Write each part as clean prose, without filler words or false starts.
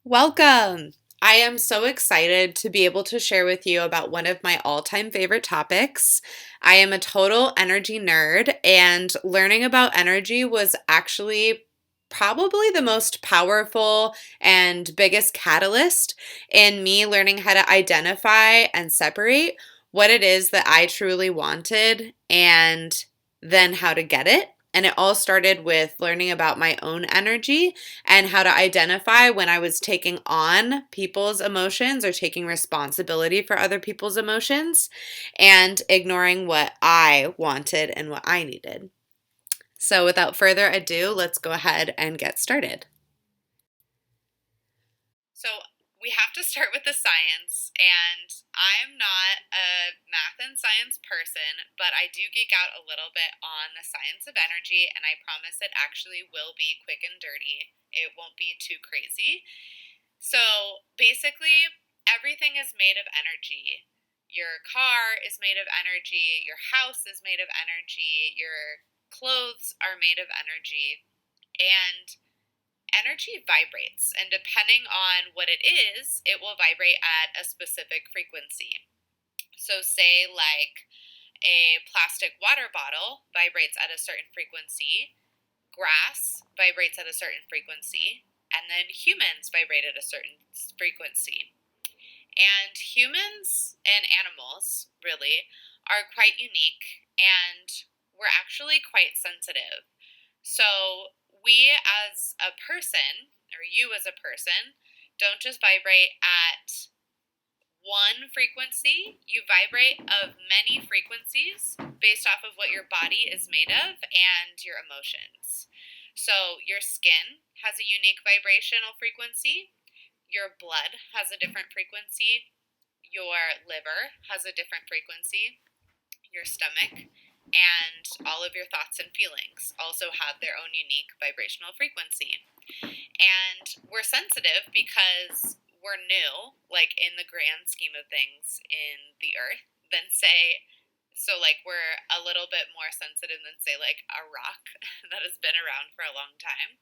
Welcome! I am so excited to be able to share with you about one of my all-time favorite topics. I am a total energy nerd, and learning about energy was actually probably the most powerful and biggest catalyst in me learning how to identify and separate what it is that I truly wanted and then how to get it. And it all started with learning about my own energy and how to identify when I was taking on people's emotions or taking responsibility for other people's emotions and ignoring what I wanted and what I needed. So, without further ado, let's go ahead and get started. So, we have to start with the science, and I'm not a math and science person, but I do geek out a little bit on the science of energy, and I promise it actually will be quick and dirty. It won't be too crazy. So basically, everything is made of energy. Your car is made of energy, your house is made of energy, your clothes are made of energy, and energy vibrates. And depending on what it is, it will vibrate at a specific frequency. So, say, like a plastic water bottle vibrates at a certain frequency, grass vibrates at a certain frequency, and then humans vibrate at a certain frequency. And humans and animals, really, are quite unique, and we're actually quite sensitive. So, we as a person, or you as a person, don't just vibrate at one frequency, you vibrate of many frequencies based off of what your body is made of and your emotions. So your skin has a unique vibrational frequency, your blood has a different frequency, your liver has a different frequency, your stomach, and all of your thoughts and feelings also have their own unique vibrational frequency. And we're sensitive because we're new, like in the grand scheme of things in the earth, than say, so like we're a little bit more sensitive than say like a rock that has been around for a long time.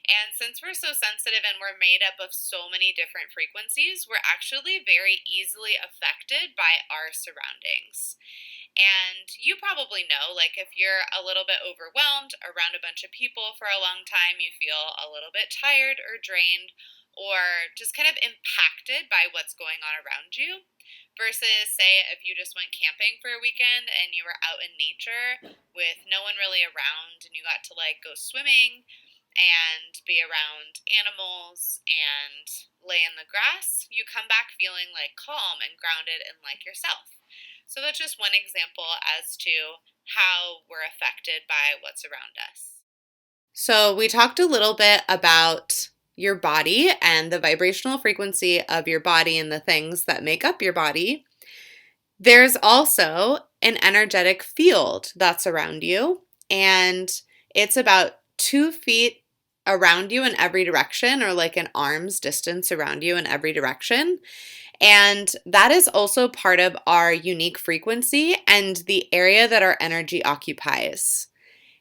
And since we're so sensitive and we're made up of so many different frequencies, we're actually very easily affected by our surroundings. And you probably know, like if you're a little bit overwhelmed around a bunch of people for a long time, you feel a little bit tired or drained or just kind of impacted by what's going on around you. Versus, say, if you just went camping for a weekend and you were out in nature with no one really around and you got to like go swimming and be around animals and lay in the grass, you come back feeling like calm and grounded and like yourself. So that's just one example as to how we're affected by what's around us. So we talked a little bit about your body and the vibrational frequency of your body and the things that make up your body. There's also an energetic field that's around you, and it's about 2 feet around you in every direction, or like an arm's distance around you in every direction. And that is also part of our unique frequency and the area that our energy occupies.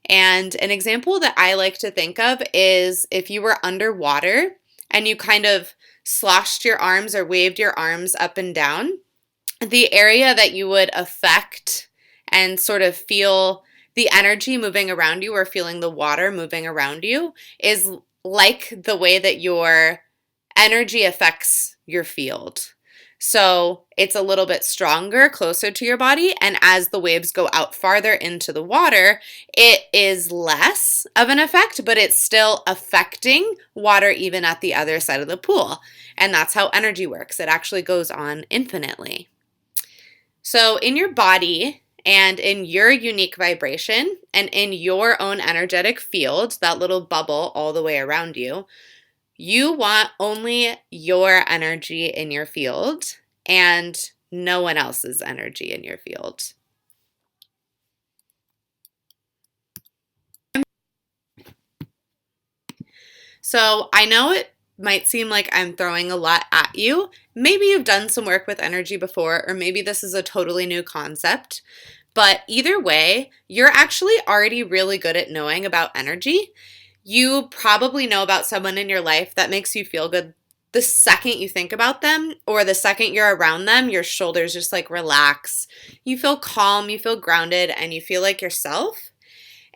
And an example that I like to think of is if you were underwater and you kind of sloshed your arms or waved your arms up and down, the area that you would affect and sort of feel the energy moving around you or feeling the water moving around you is like the way that your energy affects your field. So it's a little bit stronger, closer to your body, and as the waves go out farther into the water, it is less of an effect, but it's still affecting water even at the other side of the pool. And that's how energy works. It actually goes on infinitely. So in your body and in your unique vibration and in your own energetic field, that little bubble all the way around you, you want only your energy in your field and no one else's energy in your field. So I know it might seem like I'm throwing a lot at you. Maybe you've done some work with energy before, or maybe this is a totally new concept. But either way, you're actually already really good at knowing about energy. You probably know about someone in your life that makes you feel good the second you think about them or the second you're around them, your shoulders just like relax. You feel calm, you feel grounded, and you feel like yourself.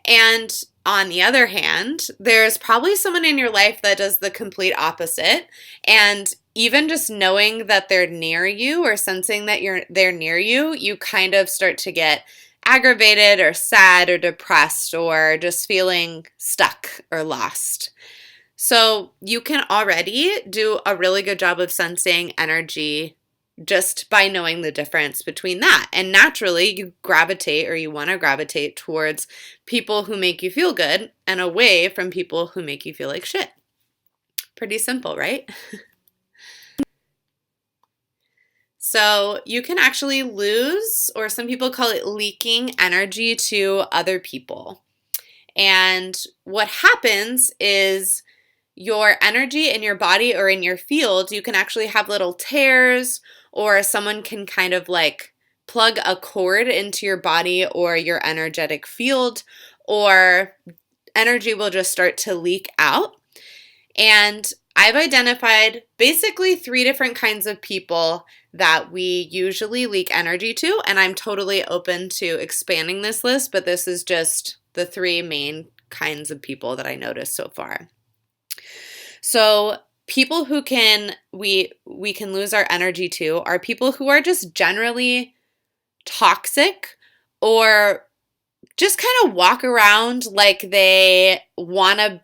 And on the other hand, there's probably someone in your life that does the complete opposite. And even just knowing that they're near you or sensing that they're near you, you kind of start to get aggravated or sad or depressed or just feeling stuck or lost. So you can already do a really good job of sensing energy just by knowing the difference between that. And naturally, you gravitate or you want to gravitate towards people who make you feel good and away from people who make you feel like shit. Pretty simple, right? So you can actually lose, or some people call it leaking energy to other people. And what happens is your energy in your body or in your field, you can actually have little tears, or someone can kind of like plug a cord into your body or your energetic field, or energy will just start to leak out. And I've identified basically 3 different kinds of people that we usually leak energy to, and I'm totally open to expanding this list, but this is just the 3 main kinds of people that I noticed so far. So people who we can lose our energy to are people who are just generally toxic, or just kind of walk around like they want to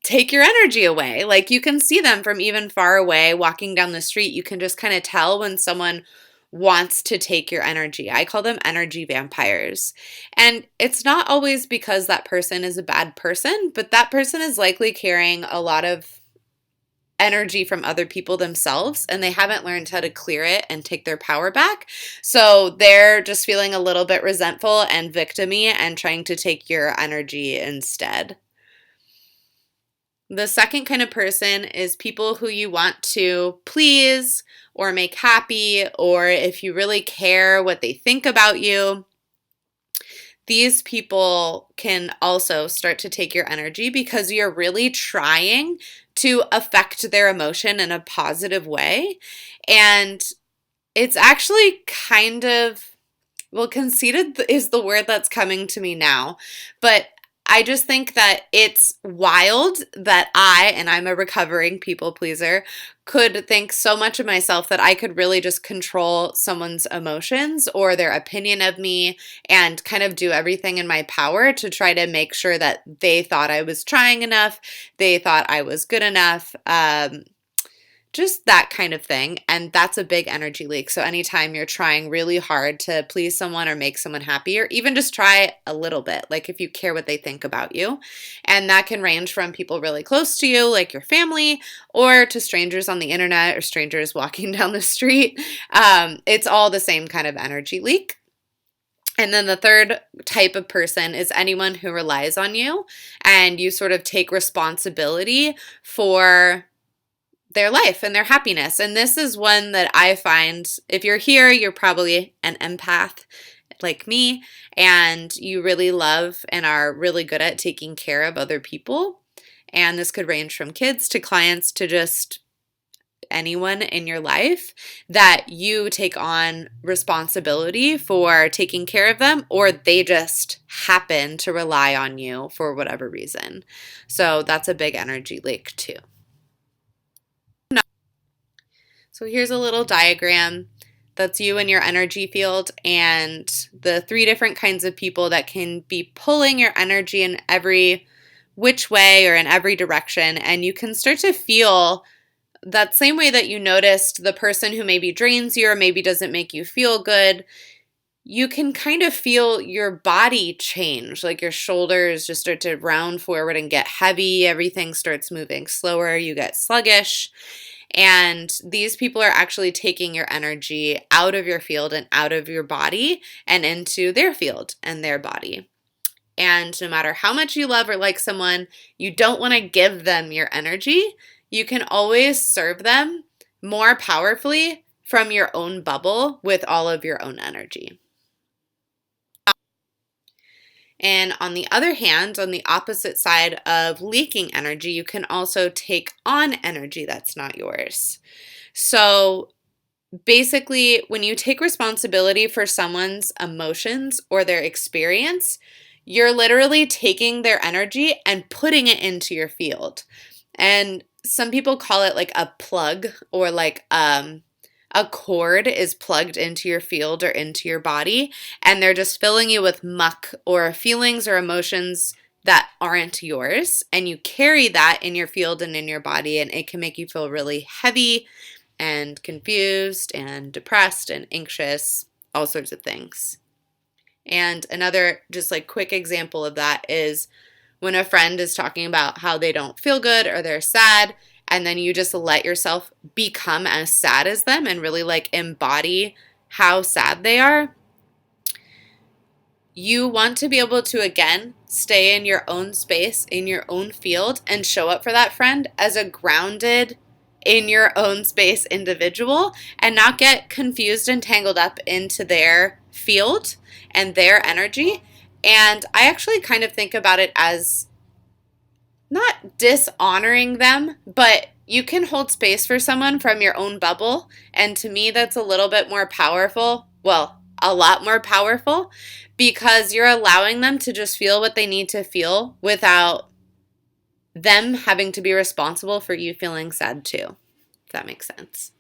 take your energy away. Like you can see them from even far away walking down the street. You can just kind of tell when someone wants to take your energy. I call them energy vampires. And it's not always because that person is a bad person, but that person is likely carrying a lot of energy from other people themselves, and they haven't learned how to clear it and take their power back. So they're just feeling a little bit resentful and victim-y and trying to take your energy instead. The second kind of person is people who you want to please or make happy, or if you really care what they think about you. These people can also start to take your energy because you're really trying to affect their emotion in a positive way. And it's actually kind of, well, conceited is the word that's coming to me now, but I just think that it's wild that and I'm a recovering people pleaser, could think so much of myself that I could really just control someone's emotions or their opinion of me and kind of do everything in my power to try to make sure that they thought I was trying enough, they thought I was good enough, just that kind of thing. And that's a big energy leak. So anytime you're trying really hard to please someone or make someone happy, or even just try a little bit, like if you care what they think about you, and that can range from people really close to you, like your family, or to strangers on the internet or strangers walking down the street. It's all the same kind of energy leak. And then the third type of person is anyone who relies on you and you sort of take responsibility for their life and their happiness. And this is one that I find, if you're here, you're probably an empath like me, and you really love and are really good at taking care of other people. And this could range from kids to clients to just anyone in your life, that you take on responsibility for taking care of them, or they just happen to rely on you for whatever reason. So that's a big energy leak too. So here's a little diagram that's you and your energy field and the 3 different kinds of people that can be pulling your energy in every which way or in every direction. And you can start to feel that same way that you noticed the person who maybe drains you or maybe doesn't make you feel good. You can kind of feel your body change, like your shoulders just start to round forward and get heavy. Everything starts moving slower. You get sluggish. And these people are actually taking your energy out of your field and out of your body and into their field and their body. And no matter how much you love or like someone, you don't want to give them your energy. You can always serve them more powerfully from your own bubble with all of your own energy. And on the other hand, on the opposite side of leaking energy, you can also take on energy that's not yours. So basically, when you take responsibility for someone's emotions or their experience, you're literally taking their energy and putting it into your field. And some people call it like a plug, or like a cord is plugged into your field or into your body, and they're just filling you with muck or feelings or emotions that aren't yours. And you carry that in your field and in your body, and it can make you feel really heavy and confused and depressed and anxious, all sorts of things. And another just like quick example of that is when a friend is talking about how they don't feel good or they're sad, and then you just let yourself become as sad as them and really like embody how sad they are. You want to be able to, again, stay in your own space, in your own field, and show up for that friend as a grounded, in your own space individual, and not get confused and tangled up into their field and their energy. And I actually kind of think about it as not dishonoring them, but you can hold space for someone from your own bubble. And to me, that's a little bit more powerful. Well, a lot more powerful, because you're allowing them to just feel what they need to feel without them having to be responsible for you feeling sad too, if that makes sense.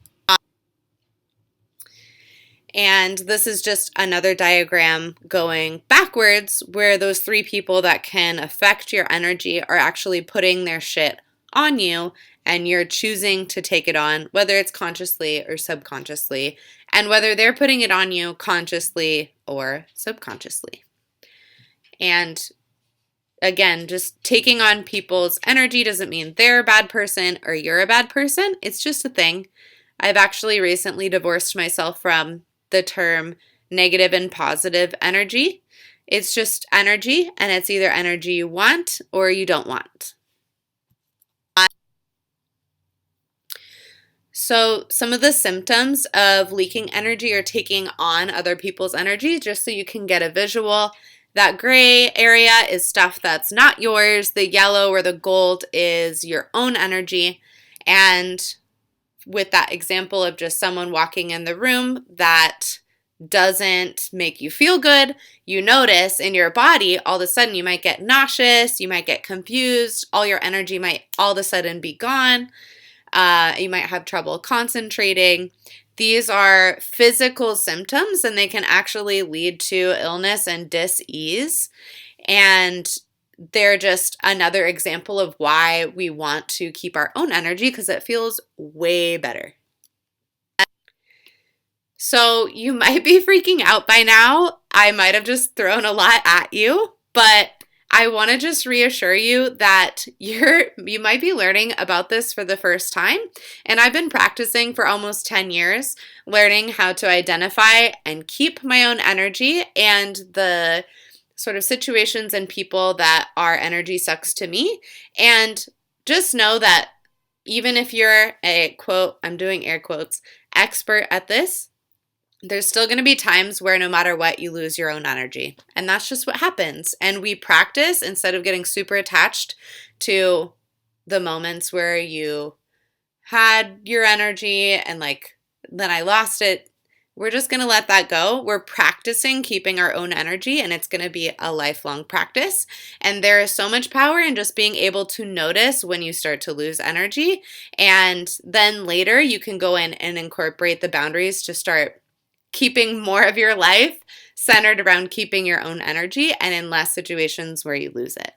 And this is just another diagram going backwards where those three people that can affect your energy are actually putting their shit on you, and you're choosing to take it on, whether it's consciously or subconsciously, and whether they're putting it on you consciously or subconsciously. And again, just taking on people's energy doesn't mean they're a bad person or you're a bad person. It's just a thing. I've actually recently divorced myself from the term negative and positive energy. It's just energy, and it's either energy you want or you don't want. So some of the symptoms of leaking energy or taking on other people's energy, just so you can get a visual. That gray area is stuff that's not yours. The yellow or the gold is your own energy. And with that example of just someone walking in the room that doesn't make you feel good, you notice in your body, all of a sudden you might get nauseous, you might get confused, all your energy might all of a sudden be gone. You might have trouble concentrating. These are physical symptoms, and they can actually lead to illness and dis-ease. And they're just another example of why we want to keep our own energy, because it feels way better. So you might be freaking out by now. I might have just thrown a lot at you, but I want to just reassure you that you might be learning about this for the first time. And I've been practicing for almost 10 years, learning how to identify and keep my own energy, and the sort of situations and people that our energy sucks to me. And just know that even if you're a, quote, I'm doing air quotes, expert at this, there's still going to be times where no matter what, you lose your own energy. And that's just what happens. And we practice, instead of getting super attached to the moments where you had your energy and like, then I lost it. We're just going to let that go. We're practicing keeping our own energy, and it's going to be a lifelong practice. And there is so much power in just being able to notice when you start to lose energy. And then later you can go in and incorporate the boundaries to start keeping more of your life centered around keeping your own energy, and in less situations where you lose it.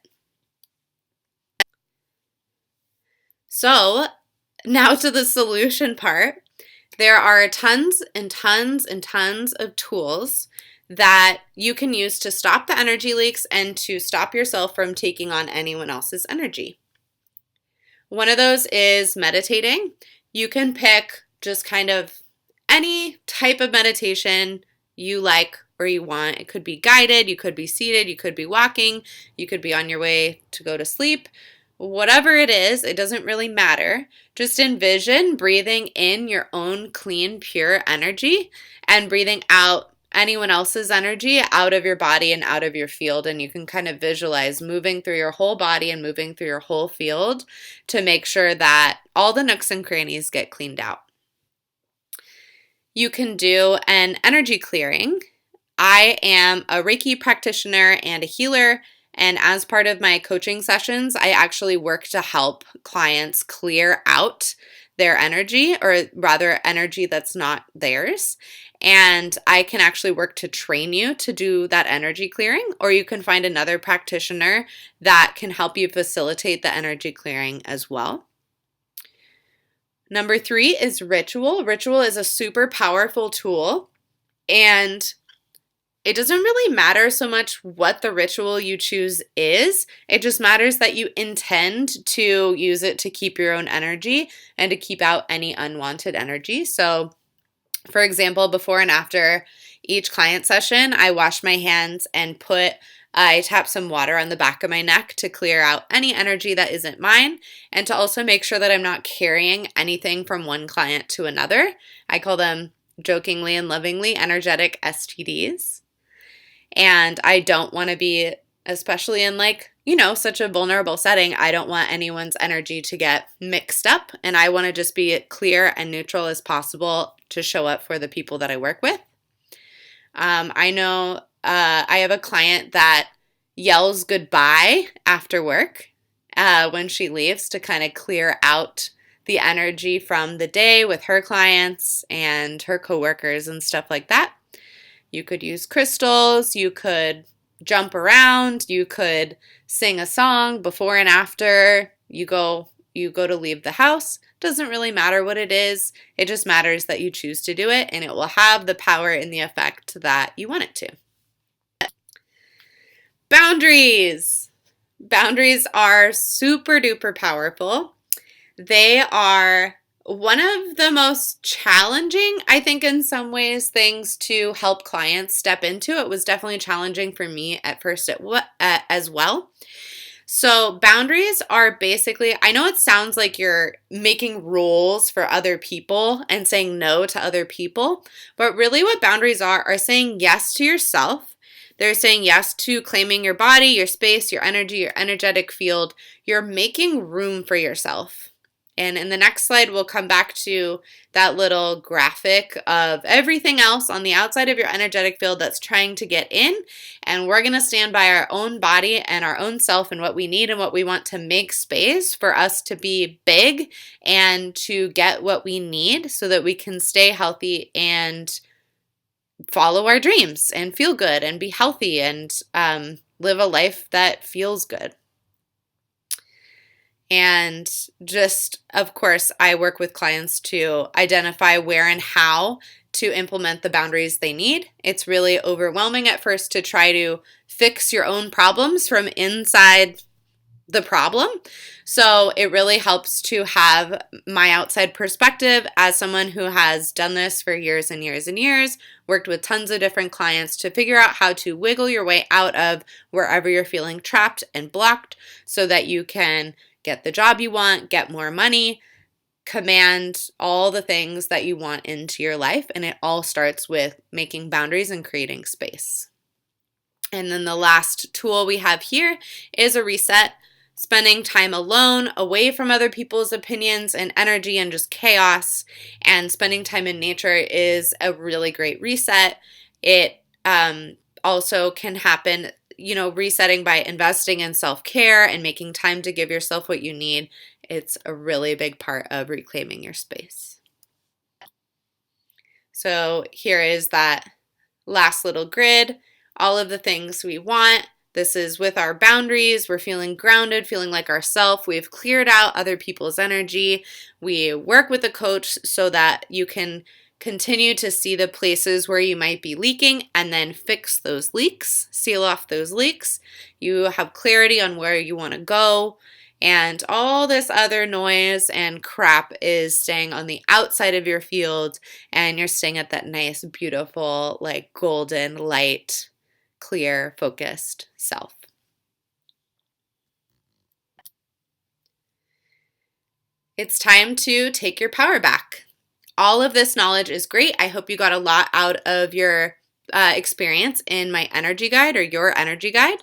So now to the solution part. There are tons and tons and tons of tools that you can use to stop the energy leaks and to stop yourself from taking on anyone else's energy. One of those is meditating. You can pick just kind of any type of meditation you like or you want. It could be guided, you could be seated, you could be walking, you could be on your way to go to sleep. Whatever it is, it doesn't really matter. Just envision breathing in your own clean, pure energy and breathing out anyone else's energy out of your body and out of your field. And you can kind of visualize moving through your whole body and moving through your whole field to make sure that all the nooks and crannies get cleaned out. You can do an energy clearing. I am a Reiki practitioner and a healer, and as part of my coaching sessions, I actually work to help clients clear out their energy, or rather energy that's not theirs. And I can actually work to train you to do that energy clearing, or you can find another practitioner that can help you facilitate the energy clearing as well. Number 3 is ritual. Ritual is a super powerful tool, and it doesn't really matter so much what the ritual you choose is. It just matters that you intend to use it to keep your own energy and to keep out any unwanted energy. So, for example, before and after each client session, I wash my hands and I tap some water on the back of my neck to clear out any energy that isn't mine, and to also make sure that I'm not carrying anything from one client to another. I call them, jokingly and lovingly, energetic STDs. And I don't want to be, especially in such a vulnerable setting, I don't want anyone's energy to get mixed up. And I want to just be clear and neutral as possible to show up for the people that I work with. I know I have a client that yells goodbye after work when she leaves to kind of clear out the energy from the day with her clients and her coworkers and stuff like that. You could use crystals, you could jump around, you could sing a song before and after you go to leave the house. Doesn't really matter what it is. It just matters that you choose to do it, and it will have the power and the effect that you want it to. Boundaries. Boundaries are super duper powerful. They are one of the most challenging, I think, in some ways, things to help clients step into. It was definitely challenging for me at first as well. So boundaries are basically, I know it sounds like you're making rules for other people and saying no to other people, but really what boundaries are saying yes to yourself. They're saying yes to claiming your body, your space, your energy, your energetic field. You're making room for yourself. And in the next slide, we'll come back to that little graphic of everything else on the outside of your energetic field that's trying to get in. And we're going to stand by our own body and our own self and what we need and what we want to make space for us to be big and to get what we need so that we can stay healthy and follow our dreams and feel good and be healthy and live a life that feels good. And just, of course, I work with clients to identify where and how to implement the boundaries they need. It's really overwhelming at first to try to fix your own problems from inside the problem. So it really helps to have my outside perspective as someone who has done this for years and years and years, worked with tons of different clients to figure out how to wiggle your way out of wherever you're feeling trapped and blocked so that you can get the job you want, get more money, command all the things that you want into your life. And it all starts with making boundaries and creating space. And then the last tool we have here is a reset. Spending time alone, away from other people's opinions and energy and just chaos, and spending time in nature is a really great reset. It also can happen, resetting by investing in self-care and making time to give yourself what you need. It's a really big part of reclaiming your space. So here is that last little grid, all of the things we want. This is with our boundaries. We're feeling grounded, feeling like ourselves. We've cleared out other people's energy. We work with a coach so that you can continue to see the places where you might be leaking and then fix those leaks, seal off those leaks. You have clarity on where you want to go. And all this other noise and crap is staying on the outside of your field, and you're staying at that nice, beautiful, golden light, clear, focused self. It's time to take your power back. All of this knowledge is great. I hope you got a lot out of your experience in my energy guide or your energy guide.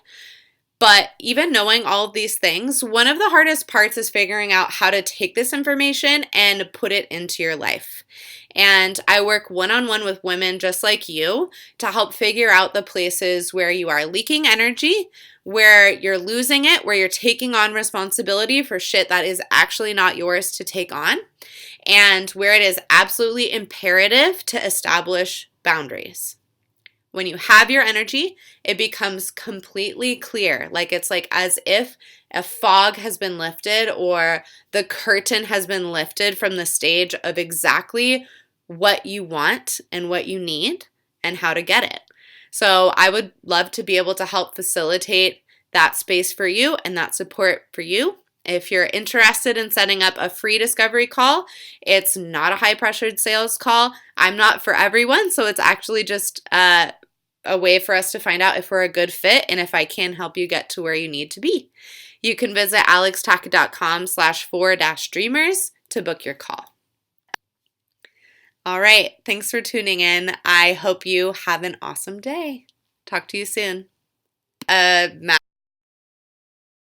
But even knowing all of these things, one of the hardest parts is figuring out how to take this information and put it into your life. And I work one-on-one with women just like you to help figure out the places where you are leaking energy, where you're losing it, where you're taking on responsibility for shit that is actually not yours to take on, and where it is absolutely imperative to establish boundaries. When you have your energy, it becomes completely clear. It's like as if a fog has been lifted or the curtain has been lifted from the stage of exactly what you want and what you need and how to get it. So I would love to be able to help facilitate that space for you and that support for you. If you're interested in setting up a free discovery call, it's not a high-pressured sales call. I'm not for everyone, so it's actually just a way for us to find out if we're a good fit and if I can help you get to where you need to be. You can visit alextacket.com/4-dreamers to book your call. All right, thanks for tuning in. I hope you have an awesome day. Talk to you soon. Matt.